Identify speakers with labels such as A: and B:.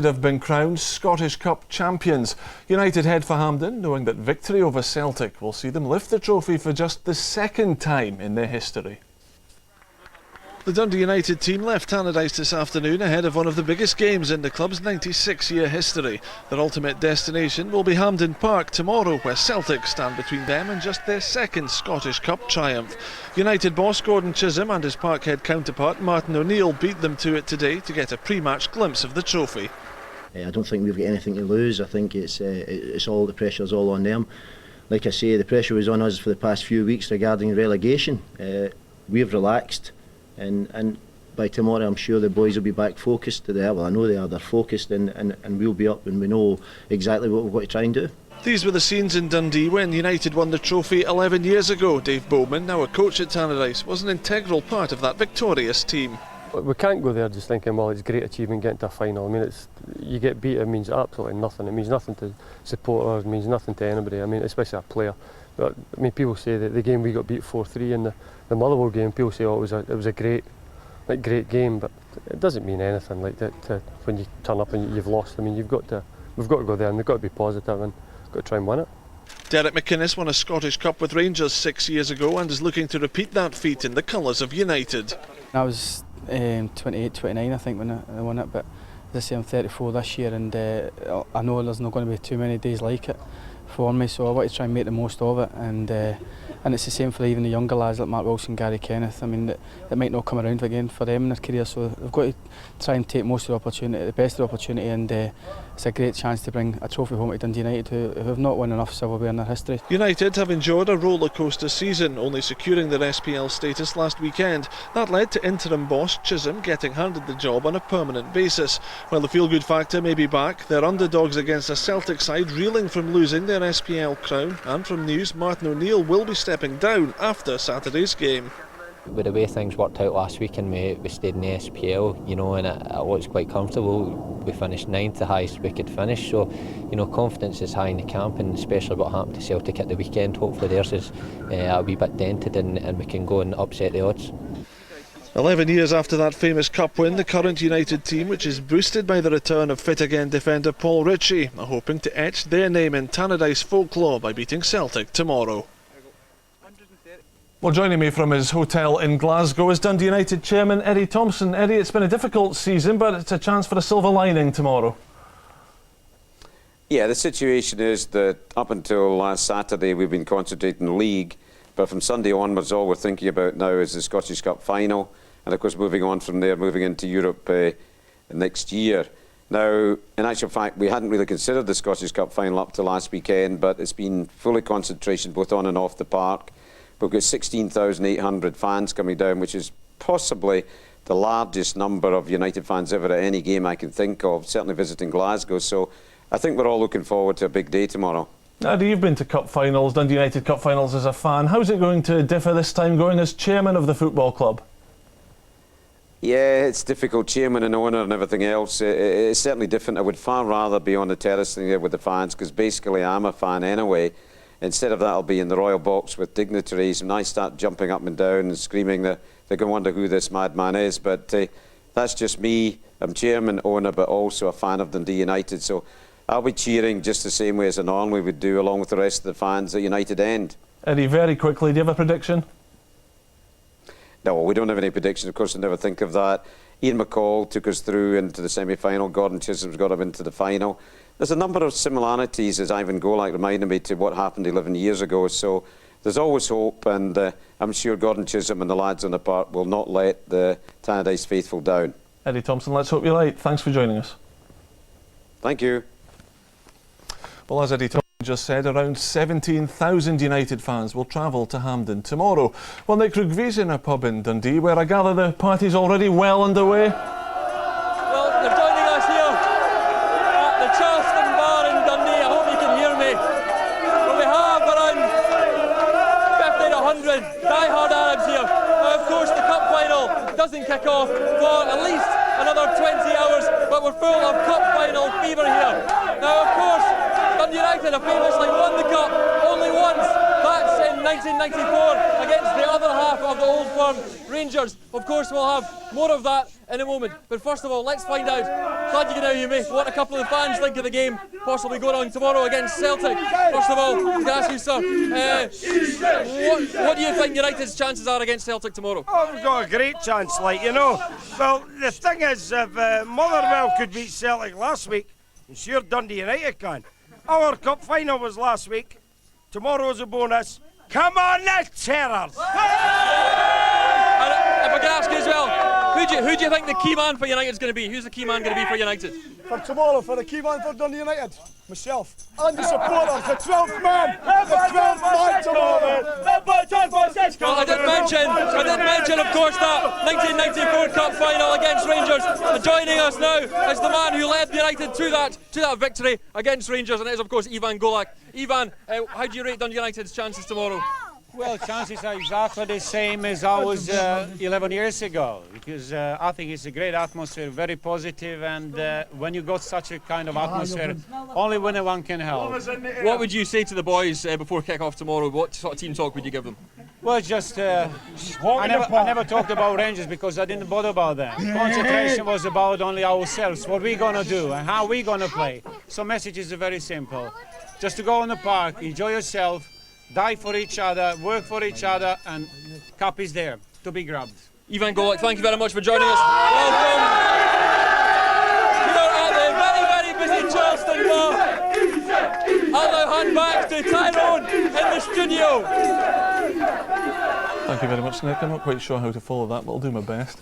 A: Have been crowned Scottish Cup champions. United head for Hampden, knowing that victory over Celtic will see them lift the trophy for just the second time in their history. The Dundee United team left Tannadice this afternoon ahead of one of the biggest games in the club's 96-year history. Their ultimate destination will be Hampden Park tomorrow, where Celtic stand between them and just their second Scottish Cup triumph. United boss Gordon Chisholm and his Parkhead counterpart Martin O'Neill beat them to it today to get a pre-match glimpse of the trophy.
B: I don't think we've got anything to lose. I think it's all the pressure's all on them. Like I say, the pressure was on us for the past few weeks regarding relegation. We've relaxed, and by tomorrow I'm sure the boys will be back focused. Well, I know they are. They're focused, and we'll be up, and we know exactly what we've got to try and do.
A: These were the scenes in Dundee when United won the trophy 11 years ago. Dave Bowman, now a coach at Tannadice, was an integral part of that victorious team.
C: We can't go there just thinking, well, it's a great achievement getting to a final. I mean, you get beat, it means absolutely nothing. It means nothing to supporters, it means nothing to anybody. I mean, especially a player. But I mean, people say that the game we got beat 4-3 in the Motherwell game, people say, oh, it was a great game, but it doesn't mean anything like that when you turn up and you've lost. I mean, we've got to go there and we've got to be positive and got to try and win it.
A: Derek McInnes won a Scottish Cup with Rangers 6 years ago and is looking to repeat that feat in the colours of United.
D: I was 28, 29 I think when I won it, but as I say, I'm 34 this year, and I know there's not going to be too many days like it for me, so I want to try and make the most of it, and it's the same for even the younger lads like Mark Wilson, Gary Kenneth. I mean, it might not come around again for them in their career, so they've got to try and take most of the opportunity, the best of the opportunity, and it's a great chance to bring a trophy home to Dundee United, who have not won enough silverware in their history.
A: United have enjoyed a roller-coaster season, only securing their SPL status last weekend. That led to interim boss Chisholm getting handed the job on a permanent basis. While the feel-good factor may be back, they're underdogs against a Celtic side reeling from losing their SPL crown, and from news, Martin O'Neill will be stepping down after Saturday's game.
E: With the way things worked out last week and we stayed in the SPL, you know, and it looks quite comfortable. We finished 9th, the highest we could finish, so, you know, confidence is high in the camp, and especially what happened to Celtic at the weekend. Hopefully theirs is a wee bit dented and we can go and upset the odds.
A: 11 years after that famous cup win, the current United team, which is boosted by the return of fit-again defender Paul Ritchie, are hoping to etch their name in Tannadice folklore by beating Celtic tomorrow. Well, joining me from his hotel in Glasgow is Dundee United chairman Eddie Thompson. Eddie, it's been a difficult season, but it's a chance for a silver lining tomorrow.
F: Yeah, the situation is that up until last Saturday we've been concentrating on the league, but from Sunday onwards all we're thinking about now is the Scottish Cup final, and of course moving on from there, moving into Europe next year. Now, in actual fact, we hadn't really considered the Scottish Cup final up to last weekend, but it's been fully concentration both on and off the park. We've got 16,800 fans coming down, which is possibly the largest number of United fans ever at any game I can think of, certainly visiting Glasgow. So I think we're all looking forward to a big day tomorrow.
A: Eddie, you've been to cup finals, Dundee United cup finals as a fan. How's it going to differ this time going as chairman of the football club?
F: Yeah, it's difficult, chairman and owner and everything else. It's certainly different. I would far rather be on the terrace than there with the fans, because basically I'm a fan anyway. Instead of that, I'll be in the royal box with dignitaries, and I start jumping up and down and screaming that they're going to wonder who this madman is. But that's just me. I'm chairman, owner, but also a fan of Dundee United. So I'll be cheering just the same way as I normally would do, along with the rest of the fans at United End.
A: Eddie, very quickly, do you have a prediction?
F: No, we don't have any predictions. Of course, I never think of that. Ian McCall took us through into the semi-final. Gordon Chisholm's got him into the final. There's a number of similarities, as Ivan Golak reminded me, to what happened 11 years ago. So there's always hope, and I'm sure Gordon Chisholm and the lads on the park will not let the Tannadice faithful down.
A: Eddie Thompson, let's hope you're right. Thanks for joining us.
F: Thank you.
A: Well, as Eddie Thompson just said, around 17,000 United fans will travel to Hampden tomorrow. Well, Nick Rugvie's in a pub in Dundee, where I gather the party's already well underway.
G: Well, they're joining us here at the Charleston Bar in Dundee. I hope you can hear me. Well, we have around 50 to 100 die-hard Arabs here. Now, of course, the cup final doesn't kick off for at least another 20 hours, but we're full of cup final fever here. Now, of course, Dundee United have famously won the cup only once. That's in 1994 against the other half of the old firm, Rangers. Of course, we'll have More of that in a moment. But first of all, let's find out. Glad you can hear me. What a couple of fans think of the game possibly going on tomorrow against Celtic. First of all, I can ask you, sir, what do you think United's chances are against Celtic tomorrow?
H: Oh, we've got a great chance, like, you know. Well, the thing is, if Motherwell could beat Celtic last week, I'm sure Dundee United can. Our cup final was last week. Tomorrow's a bonus. Come on, the Terrors!
G: And if I can ask you as well, who do you think the key man for United is going to be? Who's the key man going to be for United?
I: For tomorrow, for the key man for Dundee United, myself. And the supporters, the 12th man! The 12th man tomorrow!
G: Well, I did mention, of course, that 1994 Cup final against Rangers. And joining us now is the man who led United to that victory against Rangers, and it is, of course, Ivan Golak. Ivan, how do you rate Dundee United's chances tomorrow?
J: Well, chances are exactly the same as ours 11 years ago, because I think it's a great atmosphere, very positive, and when you got such a kind of atmosphere, only winner one can help.
G: What would you say to the boys before kick-off tomorrow? What sort of team talk would you give them?
J: Well, just I never talked about Rangers because I didn't bother about that. Concentration was about only ourselves, what we're going to do and how we're going to play. So message is very simple. Just to go on the park, enjoy yourself, die for each other, work for each other, and cup is there to be grabbed.
G: Ivan Golak, thank you very much for joining us. Welcome. You're at the very, very busy Charleston bar. I'll now hand back to Tyrone in the studio.
A: Thank you very much, Nick. I'm not quite sure how to follow that, but I'll do my best.